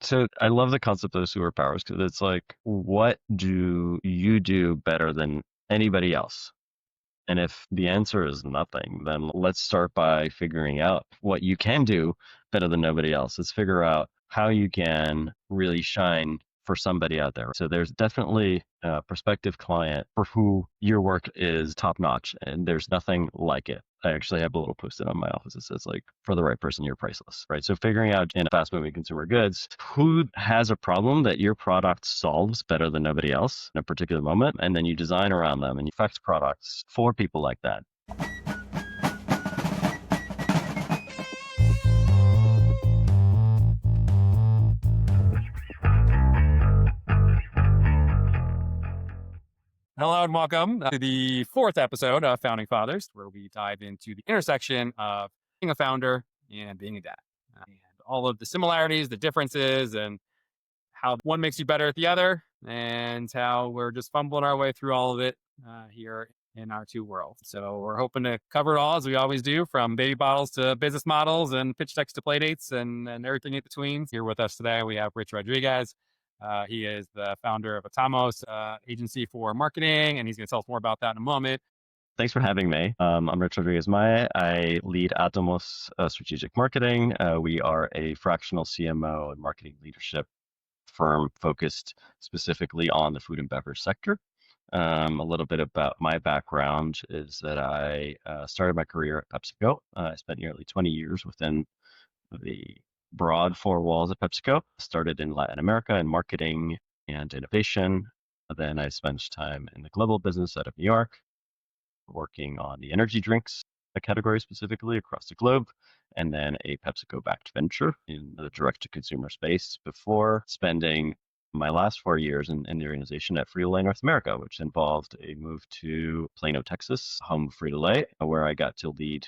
So I love the concept of superpowers because it's like, what do you do better than anybody else? And if the answer is nothing, then let's start by figuring out what you can do better than nobody else. Let's figure out how you can really shine for somebody out there. So there's definitely a prospective client for who your work is top notch, and there's nothing like it. I actually have a little post-it on my office that says, like, for the right person, you're priceless, right? So figuring out in fast moving consumer goods, who has a problem that your product solves better than nobody else in a particular moment, and then you design around them and you perfect products for people like that. Hello and welcome to the fourth episode of Founding Fathers, where we dive into the intersection of being a founder and being a dad, and all of the similarities, the differences, and how one makes you better at the other, and how we're just fumbling our way through all of it here in our two worlds. So we're hoping to cover it all, as we always do, from baby bottles to business models and pitch decks to play dates and everything in between. Here with us today, we have Rich Rodríguez. He is the founder of Átomos agency for marketing, and he's going to tell us more about that in a moment. Thanks for having me. I'm Rich Rodríguez-Mahé. I lead Átomos strategic marketing. We are a fractional CMO and marketing leadership firm focused specifically on the food and beverage sector. A little bit about my background is that I started my career at PepsiCo. I spent nearly 20 years within the broad four walls of PepsiCo. Started in Latin America in marketing and innovation. Then I spent time in the global business out of New York, working on the energy drinks category specifically across the globe, and then a PepsiCo-backed venture in the direct-to-consumer space before spending my last 4 years in the organization at Frito-Lay North America, which involved a move to Plano, Texas, home of Frito-Lay, where I got to lead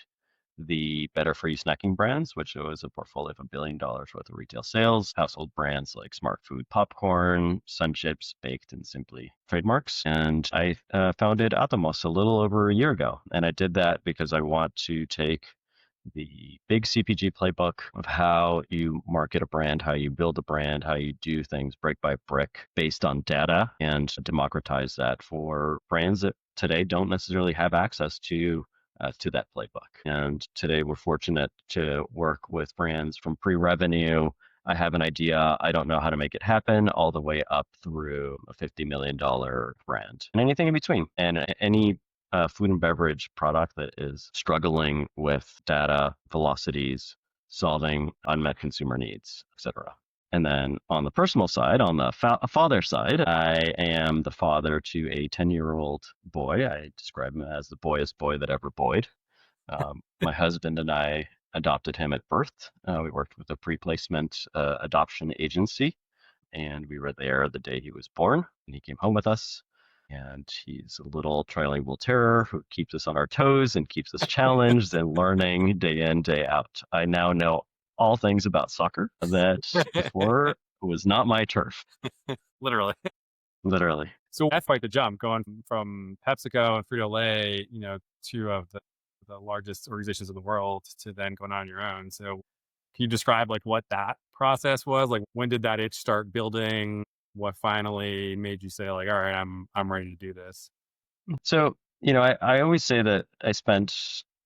the Better For You snacking brands, which was a portfolio of $1 billion worth of retail sales, household brands like Smart Food Popcorn, Sun Chips, Baked, and Simply trademarks. And I founded Átomos a little over a year ago. And I did that because I want to take the big CPG playbook of how you market a brand, how you build a brand, how you do things brick by brick based on data, and democratize that for brands that today don't necessarily have access to that playbook. And today we're fortunate to work with brands from pre-revenue. I have an idea, I don't know how to make it happen, all the way up through a $50 million brand and anything in between. And any food and beverage product that is struggling with data velocities, solving unmet consumer needs, etc. And then on the personal side, on the father side, I am the father to a 10-year-old boy. I describe him as the boyest boy that ever boyed. My husband and I adopted him at birth. We worked with a pre-placement adoption agency, and we were there the day he was born, and he came home with us. And he's a little trilingual terror who keeps us on our toes and keeps us challenged and learning day in, day out. I now know all things about soccer that before was not my turf. Literally. Literally. So that's quite the jump, going from PepsiCo and Frito-Lay, two of the largest organizations in the world, to then going on your own. So can you describe like what that process was? Like, when did that itch start building? What finally made you say, like, all right, I'm ready to do this? So, I always say that I spent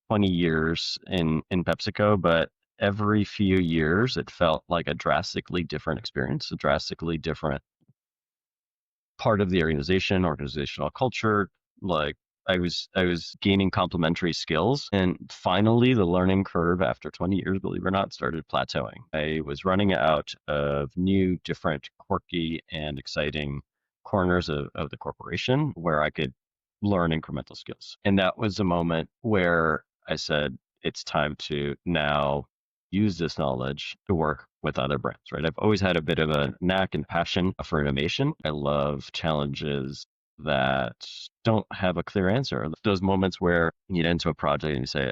20 years in PepsiCo, but every few years it felt like a drastically different experience, a drastically different part of the organizational culture. Like I was gaining complementary skills, and finally the learning curve after 20 years, believe it or not, started plateauing. I was running out of new, different, quirky, and exciting corners of the corporation where I could learn incremental skills. And that was a moment where I said, it's time to now use this knowledge to work with other brands, right? I've always had a bit of a knack and passion for innovation. I love challenges that don't have a clear answer. Those moments where you get into a project and you say,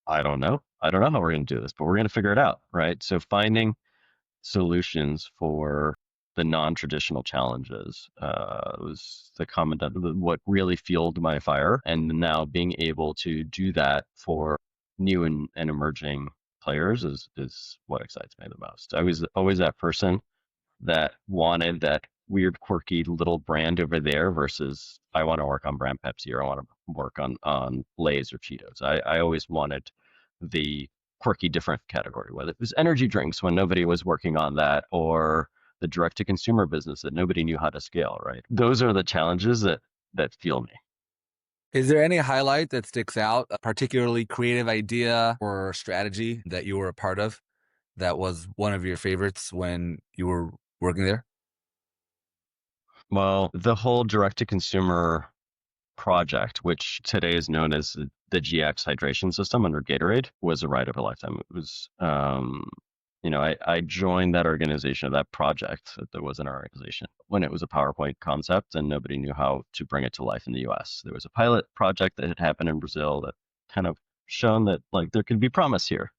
I don't know how we're going to do this, but we're going to figure it out, right? So finding solutions for the non-traditional challenges was the common, what really fueled my fire. And now being able to do that for new and emerging players is what excites me the most. I was always that person that wanted that weird, quirky little brand over there versus I want to work on brand Pepsi or I want to work on Lay's or Cheetos. I always wanted the quirky, different category, whether it was energy drinks when nobody was working on that or the direct to consumer business that nobody knew how to scale, right? Those are the challenges that fuel me. Is there any highlight that sticks out, a particularly creative idea or strategy that you were a part of that was one of your favorites when you were working there? Well, the whole direct to consumer project, which today is known as the GX hydration system under Gatorade, was a ride of a lifetime. It was, I joined that organization, that project that was in our organization when it was a PowerPoint concept and nobody knew how to bring it to life in the US. There was a pilot project that had happened in Brazil that kind of shown that like there could be promise here,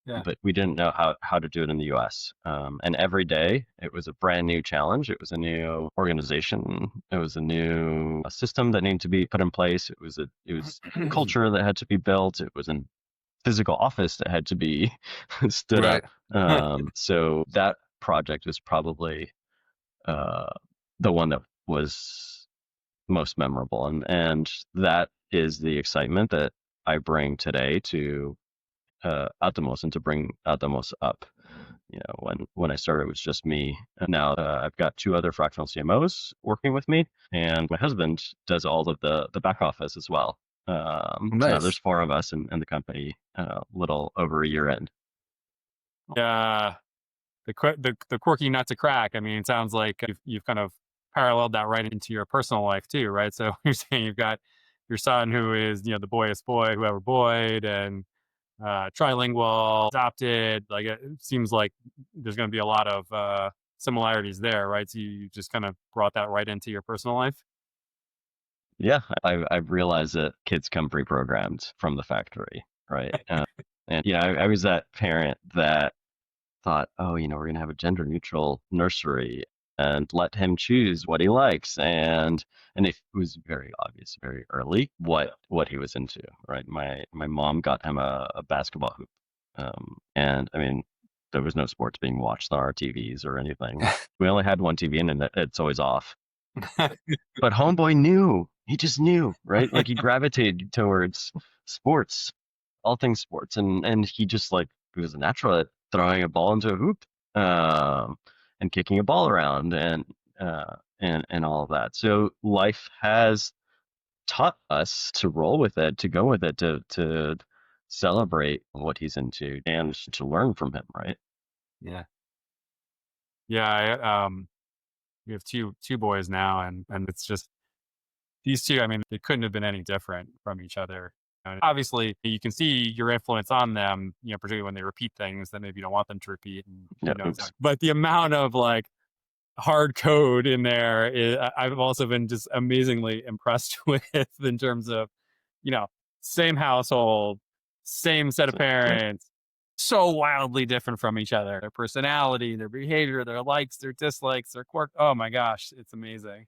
Yeah. but we didn't know how to do it in the US. And every day it was a brand new challenge. It was a new organization. It was a new system that needed to be put in place. It was culture that had to be built. It was a physical office that had to be stood Right. up. So that project was probably uh, the one that was most memorable. And that is the excitement that I bring today to Átomos and to bring Átomos up. When I started, it was just me. And now I've got two other fractional CMOs working with me, and my husband does all of the back office as well. So now there's Nice. four of us in the company, little over a year in. Yeah. The quirky nut to crack. I mean, it sounds like you've kind of paralleled that right into your personal life too, right? So you're saying you've got your son who is, the boyest boy who ever boyed, and trilingual, adopted. Like it seems like there's going to be a lot of similarities there, right? So you just kind of brought that right into your personal life. Yeah, I've realized that kids come pre-programmed from the factory, right? And I was that parent that thought, oh, we're going to have a gender neutral nursery and let him choose what he likes. And it was very obvious very early what he was into, right? My mom got him a basketball hoop. And I mean, there was no sports being watched on our TVs or anything. We only had one TV and it's always off. But homeboy knew. He just knew, right? Like he gravitated towards sports, all things sports, and he just like he was a natural at throwing a ball into a hoop, and kicking a ball around, and all of that. So life has taught us to roll with it, to go with it, to celebrate what he's into, and to learn from him, right? Yeah. Yeah. We have two boys now, and it's just these two. I mean, they couldn't have been any different from each other. And obviously, you can see your influence on them. Particularly when they repeat things that maybe you don't want them to repeat. And Yeah, exactly. But the amount of like hard code in there I've also been just amazingly impressed with in terms of, you know, same household, same set of parents, so wildly different from each other. Their personality, their behavior, their likes, their dislikes, their quirk. Oh my gosh, it's amazing.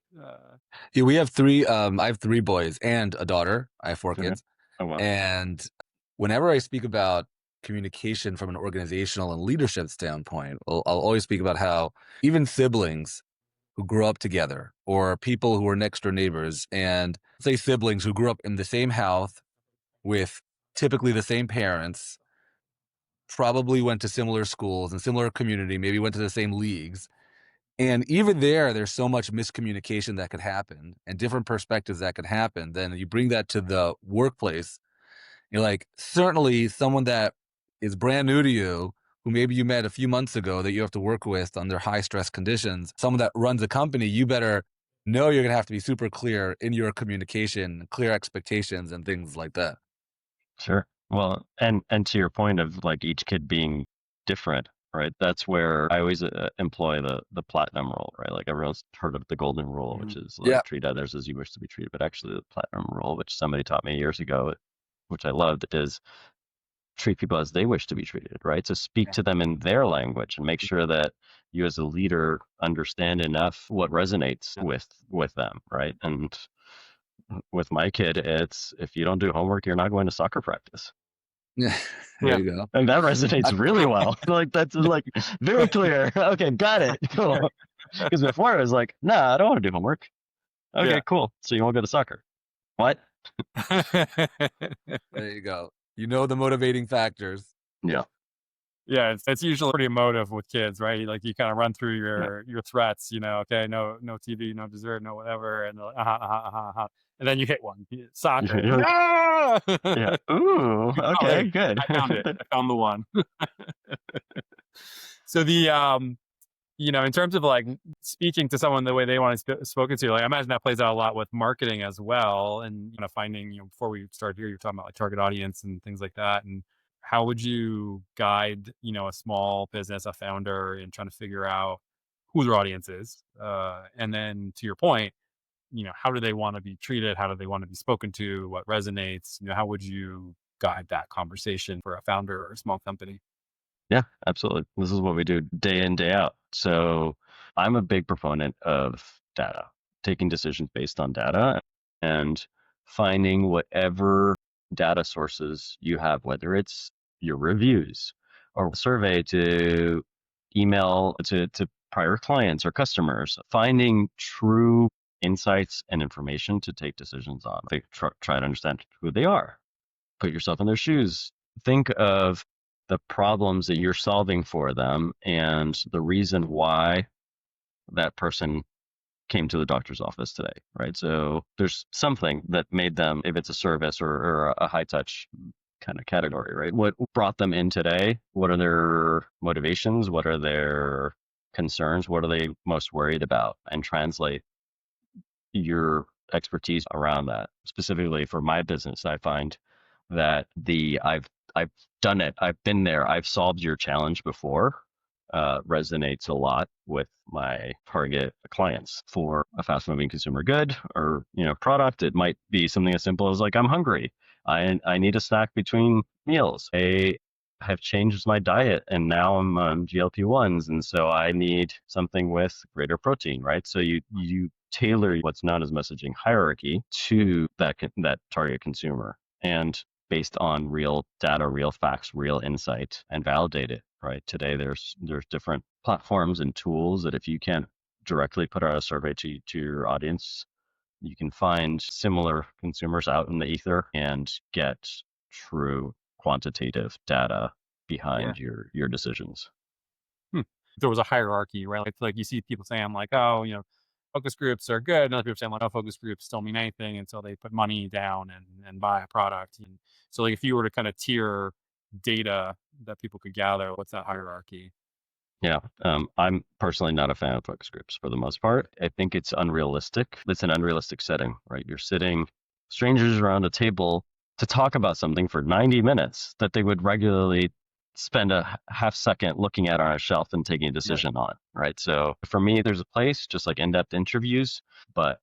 Yeah, we have three. I have three boys and a daughter. I have four okay. kids. Oh wow. And whenever I speak about communication from an organizational and leadership standpoint, I'll always speak about how even siblings who grew up together or people who are next door neighbors and say siblings who grew up in the same house with typically the same parents, probably went to similar schools and similar community, maybe went to the same leagues. And even there's so much miscommunication that could happen and different perspectives that could happen. Then you bring that to the workplace. You're like, certainly someone that is brand new to you, who maybe you met a few months ago that you have to work with under high stress conditions, someone that runs a company, you better know you're going to have to be super clear in your communication, clear expectations and things like that. Sure. Well, and to your point of like each kid being different, right? That's where I always employ the platinum rule, right? Like everyone's heard of the golden rule, which is like Yeah. treat others as you wish to be treated. But actually, the platinum rule, which somebody taught me years ago, which I loved, is treat people as they wish to be treated, right? So speak to them in their language and make sure that you as a leader understand enough what resonates with them, right? And with my kid, it's if you don't do homework, you're not going to soccer practice. There Yeah. you go. And that resonates really well. Like that's like very clear. Okay, got it. Cool. Because before I was like, nah, I don't want to do homework. Okay, Yeah. cool. So you won't go to soccer. What? There you go. You know the motivating factors. Yeah. Yeah, it's usually pretty emotive with kids, right? Like you kind of run through Yeah. your threats, okay, no TV, no dessert, no whatever, and they're like, and then you hit one, soccer. You're like, No! yeah. Ooh, Oh, okay, hey, good. I found it. I found the one. So in terms of like speaking to someone the way they want to spoken to, like I imagine that plays out a lot with marketing as well, and finding, before we start here, you're talking about like target audience and things like that, and how would you guide a small business, a founder, in trying to figure out who their audience is, and then to your point, how do they want to be treated, how do they want to be spoken to, what resonates, how would you guide that conversation for a founder or a small company? Yeah, absolutely. This is what we do day in, day out. So I'm a big proponent of data, taking decisions based on data and finding whatever data sources you have, whether it's your reviews or survey to email to prior clients or customers, finding true insights and information to take decisions on. They try to understand who they are, put yourself in their shoes, think of the problems that you're solving for them and the reason why that person came to the doctor's office today, right? So there's something that made them, if it's a service or a high touch kind of category, right? What brought them in today? What are their motivations? What are their concerns? What are they most worried about? And translate your expertise around that. Specifically for my business, I find that I've done it, I've been there, I've solved your challenge before, resonates a lot with my target clients. For a fast moving consumer good or product, it might be something as simple as like, I'm hungry, I need a snack between meals, I have changed my diet and now I'm on GLP-1s, and so I need something with greater protein, right? So you tailor what's known as messaging hierarchy to that target consumer, and based on real data, real facts, real insight, and validate it, right? Today, there's different platforms and tools that if you can't directly put out a survey to your audience, you can find similar consumers out in the ether and get true quantitative data Yeah. behind your decisions. There was a hierarchy, right? Like you see people saying like, oh, focus groups are good. And other people saying like, oh, focus groups don't mean anything until they put money down and buy a product. And so like if you were to kind of tier data that people could gather, what's that hierarchy? Yeah, I'm personally not a fan of focus groups for the most part. I think it's unrealistic. It's an unrealistic setting, right? You're sitting strangers around a table to talk about something for 90 minutes that they would regularly spend a half second looking at on a shelf and taking a decision on, right? So for me, there's a place, just like in-depth interviews, but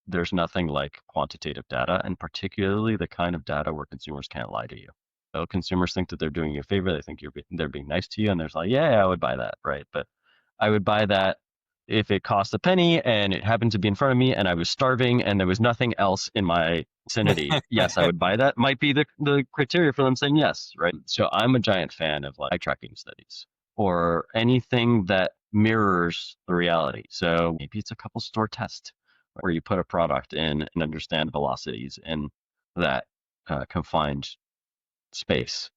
there's nothing like quantitative data, and particularly the kind of data where consumers can't lie to you. So consumers think that they're doing you a favor. They think they're being nice to you, and there's like, yeah, I would buy that, right? But I would buy that if it cost a penny and it happened to be in front of me and I was starving and there was nothing else in my vicinity. Yes, I would buy that. Might be the criteria for them saying yes, right? So I'm a giant fan of like eye tracking studies or anything that mirrors the reality. So maybe it's a couple store test where you put a product in and understand velocities in that confined space.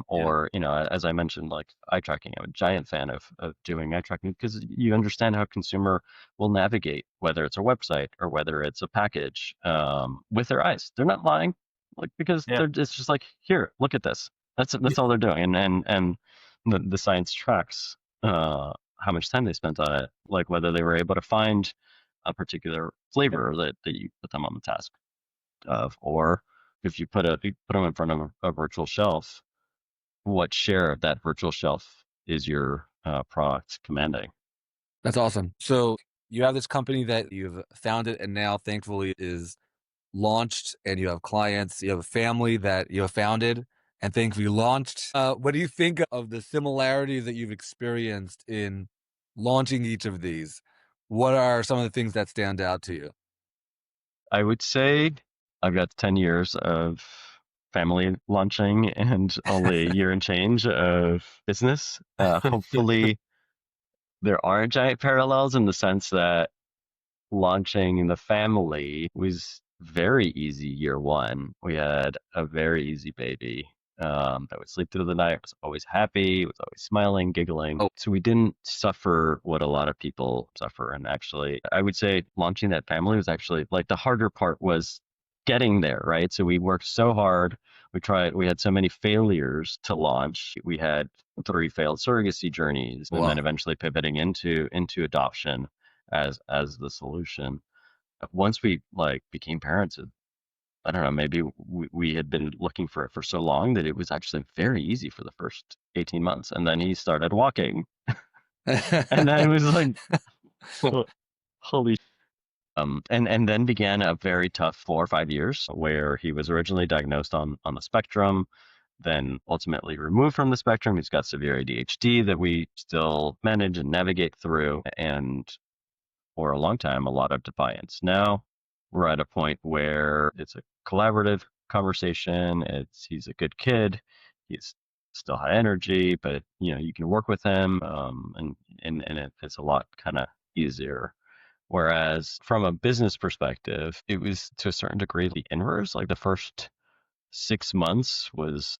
Or, as I mentioned, like eye tracking, I'm a giant fan of doing eye tracking because you understand how a consumer will navigate, whether it's a website or whether it's a package, with their eyes. They're not lying, like because Yeah. it's just like, here, look at this. That's all they're doing, and the science tracks how much time they spent on it, like whether they were able to find a particular flavor that you put them on the task of, or if you put them in front of a virtual shelf, what share of that virtual shelf is your product commanding? That's awesome. So you have this company that you've founded and now thankfully is launched, and you have clients, you have a family that you have founded and thankfully launched. What do you think of the similarities that you've experienced in launching each of these? What are some of the things that stand out to you? I would say I've got 10 years of family launching and only a year and change of business. Hopefully, there are giant parallels in the sense that launching in the family was very easy year one. We had a very easy baby that would sleep through the night, was always happy, was always smiling, giggling. Oh. So we didn't suffer what a lot of people suffer. And actually, I would say launching that family was actually like the harder part was getting there, right? So we worked so hard. We had so many failures to launch. We had 3 failed surrogacy journeys and then Wow. eventually pivoting into adoption as the solution. Once we like became parents, I don't know, maybe we had been looking for it for so long that it was actually very easy for the first 18 months. And then he started walking. And then it was like, holy. And then began a very tough 4 or 5 years where he was originally diagnosed on the spectrum, then ultimately removed from the spectrum. He's got severe ADHD that we still manage and navigate through. And for a long time, a lot of defiance. Now we're at a point where it's a collaborative conversation. He's a good kid. He's still high energy, but you can work with him, and it's a lot kind of easier. Whereas from a business perspective, it was to a certain degree the inverse. Like the first 6 months was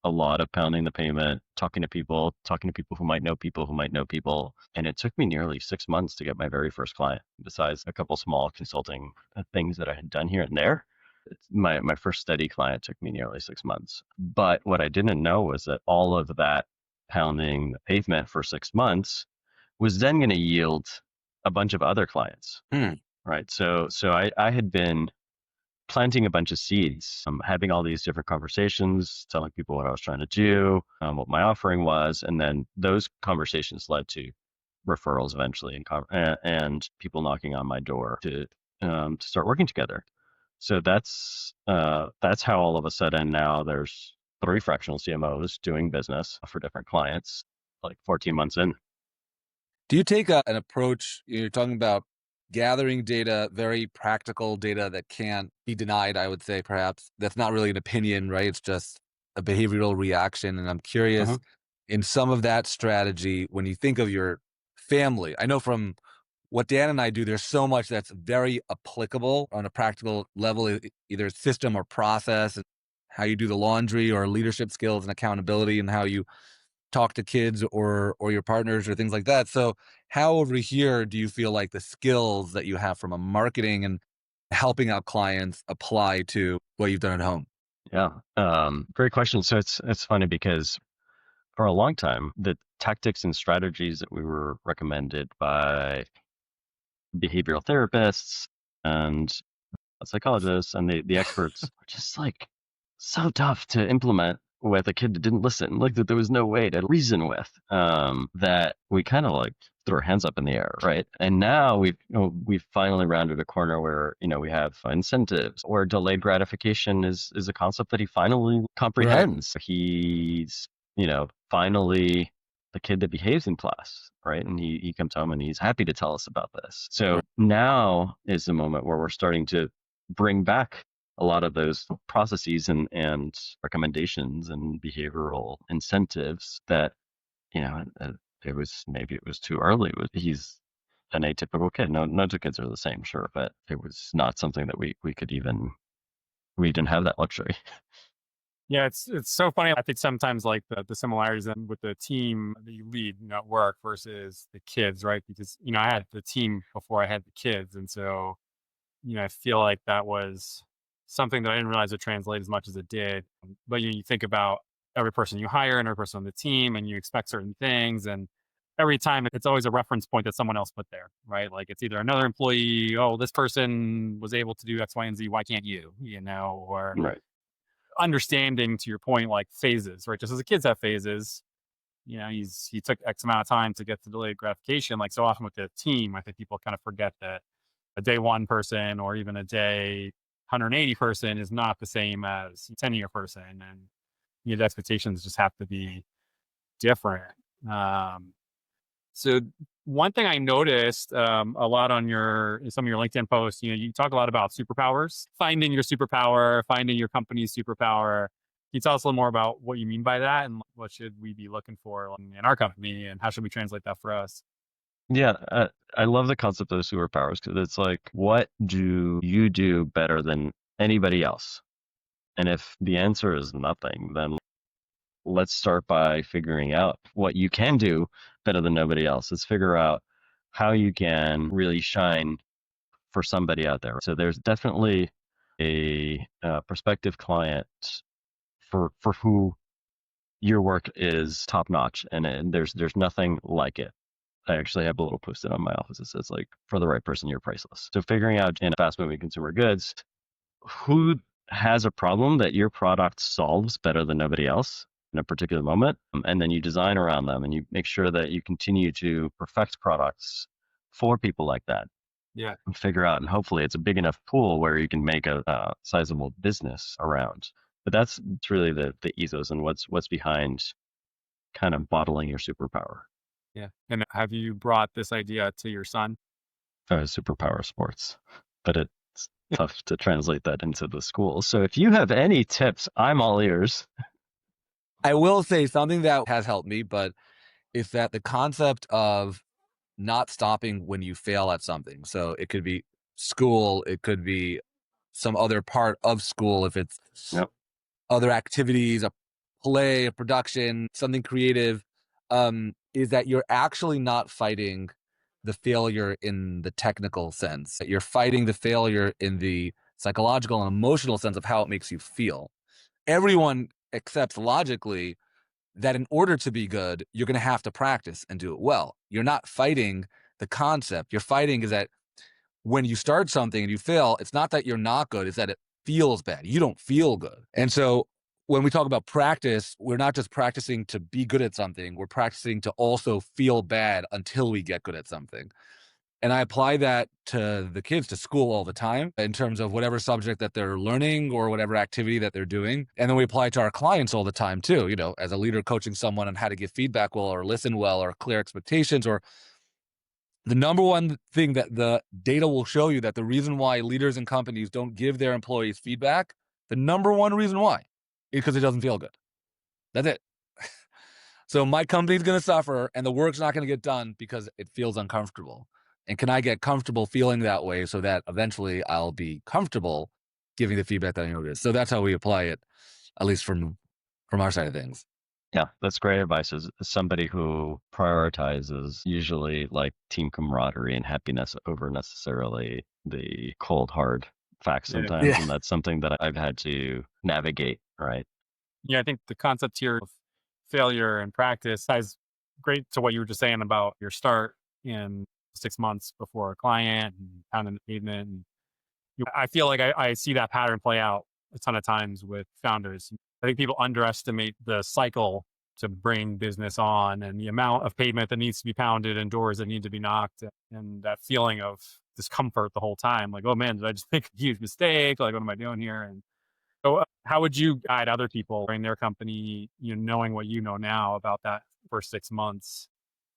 a lot of pounding the pavement, talking to people who might know people who might know people. And it took me nearly 6 months to get my very first client, besides a couple small consulting things that I had done here and there. My first steady client took me nearly 6 months. But what I didn't know was that all of that pounding the pavement for 6 months was then going to yield a bunch of other clients. Right. So I had been planting a bunch of seeds, having all these different conversations, telling people what I was trying to do, what my offering was, and then those conversations led to referrals eventually, and people knocking on my door to start working together. So that's how all of a sudden now there's 3 fractional CMOs doing business for different clients, like 14 months in. Do you take an approach, you're talking about gathering data, very practical data that can't be denied, I would say, perhaps. That's not really an opinion, right? It's just a behavioral reaction. And I'm curious, in some of that strategy, when you think of your family, I know from what Dan and I do, there's so much that's very applicable on a practical level, either system or process, and how you do the laundry or leadership skills and accountability and how you talk to kids or your partners or things like that. So how over here do you feel like the skills that you have from a marketing and helping out clients apply to what you've done at home? Yeah, great question. So it's funny because for a long time, the tactics and strategies that we were recommended by behavioral therapists and psychologists and the experts were just like so tough to implement with a kid that didn't listen, like that there was no way to reason with, that we kind of like threw our hands up in the air, right? And now we've finally rounded a corner where we have incentives, or delayed gratification is a concept that he finally comprehends. He's finally the kid that behaves in class, right? And he comes home and he's happy to tell us about this. So now is the moment where we're starting to bring back a lot of those processes and recommendations and behavioral incentives that, it was too early. He's an atypical kid. No 2 kids are the same, sure, but it was not something that we didn't have that luxury. Yeah, it's so funny. I think sometimes like the similarities with the team that you lead, at work versus the kids, right? Because I had the team before I had the kids, and so I feel like that was something that I didn't realize would translate as much as it did. But you think about every person you hire and every person on the team, and you expect certain things, and every time it's always a reference point that someone else put there, right? Like it's either another employee, oh, this person was able to do X, Y, and Z, why can't you? Or Right. understanding, to your point, like phases, right? Just as the kids have phases, he took X amount of time to get to delayed gratification. Like so often with the team, I think people kind of forget that a day 1 person or even a day 180 person is not the same as a 10-year person, and the expectations just have to be different. So one thing I noticed a lot on some of your LinkedIn posts, you talk a lot about superpowers, finding your superpower, finding your company's superpower. Can you tell us a little more about what you mean by that, and what should we be looking for in our company, and how should we translate that for us? Yeah, I love the concept of superpowers because it's like, what do you do better than anybody else? And if the answer is nothing, then let's start by figuring out what you can do better than nobody else. Let's figure out how you can really shine for somebody out there. So there's definitely a prospective client for who your work is top notch, and there's nothing like it. I actually have a little post-it on my office that says, like, for the right person, you're priceless. So figuring out in fast-moving consumer goods, who has a problem that your product solves better than nobody else in a particular moment, and then you design around them and you make sure that you continue to perfect products for people like that. Yeah. And figure out, and hopefully it's a big enough pool where you can make a sizable business around. But it's really the ethos and what's behind kind of bottling your superpower. Yeah. And have you brought this idea to your son? Superpower sports, but it's tough to translate that into the schools. So if you have any tips, I'm all ears. I will say something that has helped me, but is that the concept of not stopping when you fail at something. So it could be school, it could be some other part of school, if it's Yep. other activities, a play, a production, something creative, is that you're actually not fighting the failure in the technical sense. You're fighting the failure in the psychological and emotional sense of how it makes you feel. Everyone accepts logically that in order to be good, you're going to have to practice and do it well. You're not fighting the concept. You're fighting is that when you start something and you fail, it's not that you're not good, it's that it feels bad. You don't feel good. And so when we talk about practice, we're not just practicing to be good at something, we're practicing to also feel bad until we get good at something. And I apply that to the kids, to school all the time, in terms of whatever subject that they're learning or whatever activity that they're doing. And then we apply it to our clients all the time too, as a leader coaching someone on how to give feedback well or listen well or clear expectations. Or the number one thing that the data will show you, that the reason why leaders and companies don't give their employees feedback, the number one reason why is because it doesn't feel good. That's it. So my company's going to suffer and the work's not going to get done because it feels uncomfortable. And can I get comfortable feeling that way so that eventually I'll be comfortable giving the feedback that I know it is? So that's how we apply it, at least from our side of things. Yeah, that's great advice. As somebody who prioritizes usually like team camaraderie and happiness over necessarily the cold, hard facts sometimes. Yeah. And that's something that I've had to navigate, right? Yeah, I think the concept here of failure and practice ties great to what you were just saying about your start in 6 months before a client and pounding the pavement. And I feel like I see that pattern play out a ton of times with founders. I think people underestimate the cycle to bring business on, and the amount of pavement that needs to be pounded and doors that need to be knocked, and that feeling of discomfort the whole time. Like, oh man, did I just make a huge mistake? Like, what am I doing here? And so how would you guide other people in their company, knowing what you know now about that first 6 months?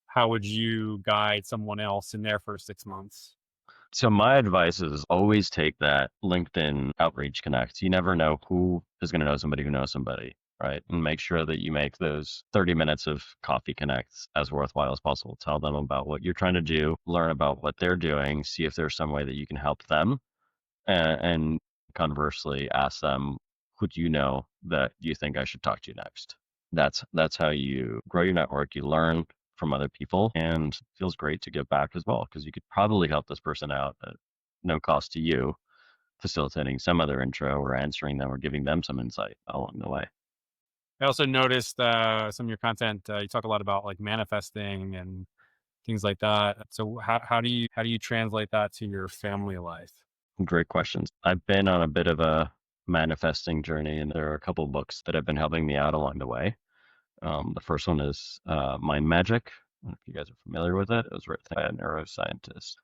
How would you guide someone else in their first 6 months? So my advice is always take that LinkedIn outreach connect. You never know who is going to know somebody who knows somebody, right? And make sure that you make those 30 minutes of coffee connects as worthwhile as possible. Tell them about what you're trying to do, learn about what they're doing, see if there's some way that you can help them, and conversely ask them, who do you know that you think I should talk to next? That's how you grow your network. You learn from other people, and it feels great to give back as well, because you could probably help this person out at no cost to you, facilitating some other intro or answering them or giving them some insight along the way. I also noticed some of your content. You talk a lot about like manifesting and things like that. So how do you translate that to your family life? Great questions. I've been on a bit of a manifesting journey, and there are a couple of books that have been helping me out along the way. The first one is Mind Magic. I don't know if you guys are familiar with it. It was written by a neuroscientist.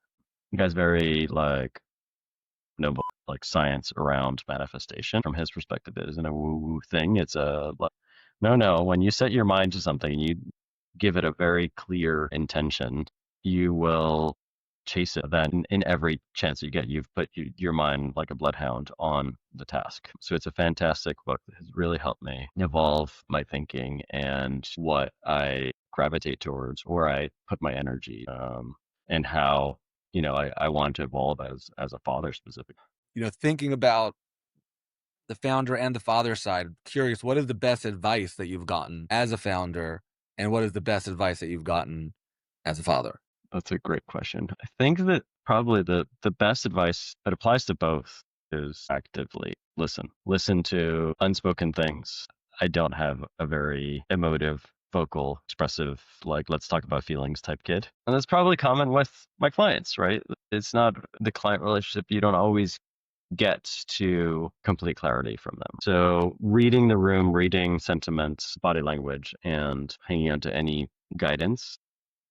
The guy's very like noble, like science around manifestation. From his perspective, it isn't a woo-woo thing. It's a no. When you set your mind to something, you give it a very clear intention, you will chase it then in every chance you get. You've put your mind like a bloodhound on the task. So it's a fantastic book that has really helped me evolve my thinking and what I gravitate towards, where I put my energy, and how, I want to evolve as a father specifically. Thinking about the founder and the father side, curious, what is the best advice that you've gotten as a founder, and what is the best advice that you've gotten as a father? That's a great question. I think that probably the best advice that applies to both is actively listen. Listen to unspoken things. I don't have a very emotive, vocal, expressive, like, let's talk about feelings type kid. And that's probably common with my clients, right? It's not the client relationship. You don't always get to complete clarity from them. So reading the room, reading sentiments, body language, and hanging on to any guidance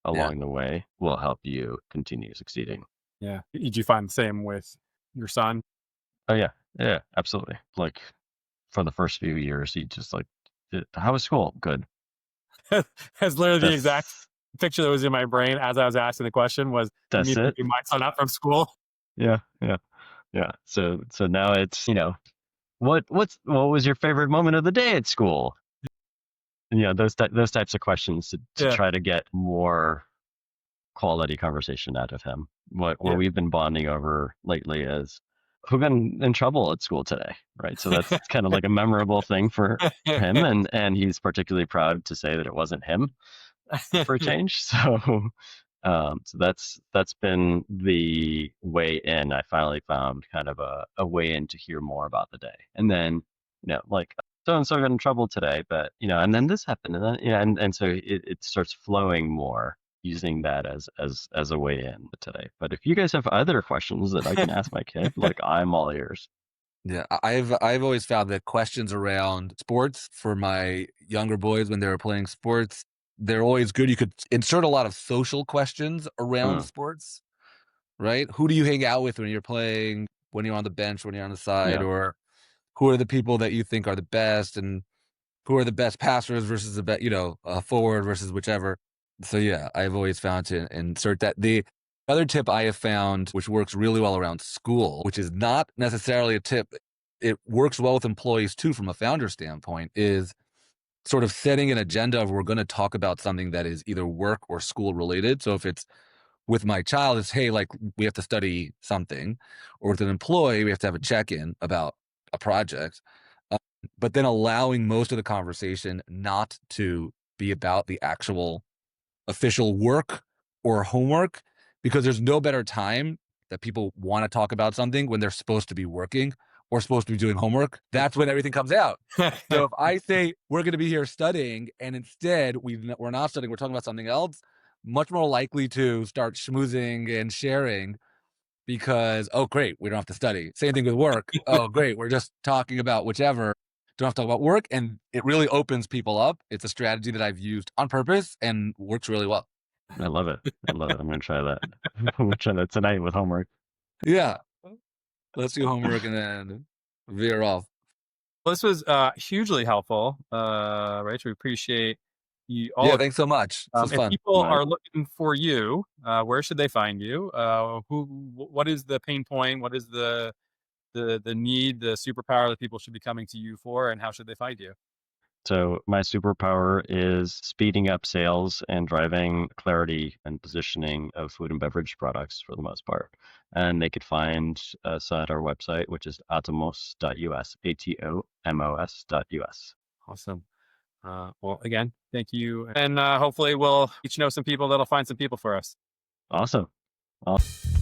Yeah. along the way will help you continue succeeding. Yeah. Did you find the same with your son? Oh yeah. Yeah, absolutely. Like for the first few years, he just like, how was school? Good. Has literally the exact That's picture that was in my brain as I was asking the question was me it. picking my son up from school. Yeah. Yeah. Yeah. So now it's, what was your favorite moment of the day at school? And, those types of questions to Yeah. try to get more quality conversation out of him. What Yeah. we've been bonding over lately is who got in trouble at school today, right? So that's kind of like a memorable thing for him, and he's particularly proud to say that it wasn't him for a change. So that's been the way in. I finally found kind of a way in to hear more about the day, and then like so and so got in trouble today, but and then this happened, and then and so it starts flowing more, using that as a way in today. But if you guys have other questions that I can ask my kid, like, I'm all ears. Yeah, I've always found that questions around sports for my younger boys when they were playing sports, they're always good. You could insert a lot of social questions around Mm, sports, right? Who do you hang out with when you're playing, when you're on the bench, when you're on the side, yeah, or who are the people that you think are the best, and who are the best passers versus the best, forward versus whichever. So yeah, I've always found to insert that. The other tip I have found, which works really well around school, which is not necessarily a tip, it works well with employees too from a founder standpoint, is sort of setting an agenda of we're going to talk about something that is either work or school related. So if it's with my child, it's, hey, like, we have to study something, or with an employee, we have to have a check-in about a project. But then allowing most of the conversation not to be about the actual official work or homework, because there's no better time that people want to talk about something when they're supposed to be working or supposed to be doing homework. That's when everything comes out. So if I say we're going to be here studying, and instead we're not studying, we're talking about something else, much more likely to start schmoozing and sharing, because, oh, great, we don't have to study. Same thing with work. Oh, great, we're just talking about whichever. Don't have to talk about work. And it really opens people up. It's a strategy that I've used on purpose and works really well. I love it. I love it. I'm gonna try that. I'm gonna try that tonight with homework. Yeah. Let's do homework and then veer off. Well, this was hugely helpful, Rach. We appreciate you all Yeah, of thanks so much. This was If fun. people Right. are looking for you, where should they find you? What is the pain point? What is the need, the superpower that people should be coming to you for, and how should they find you? So my superpower is speeding up sales and driving clarity and positioning of food and beverage products for the most part. And they could find us at our website, which is atomos.us, atomos.us. Awesome. Well, again, thank you, and hopefully we'll each know some people that'll find some people for us. Awesome. Awesome.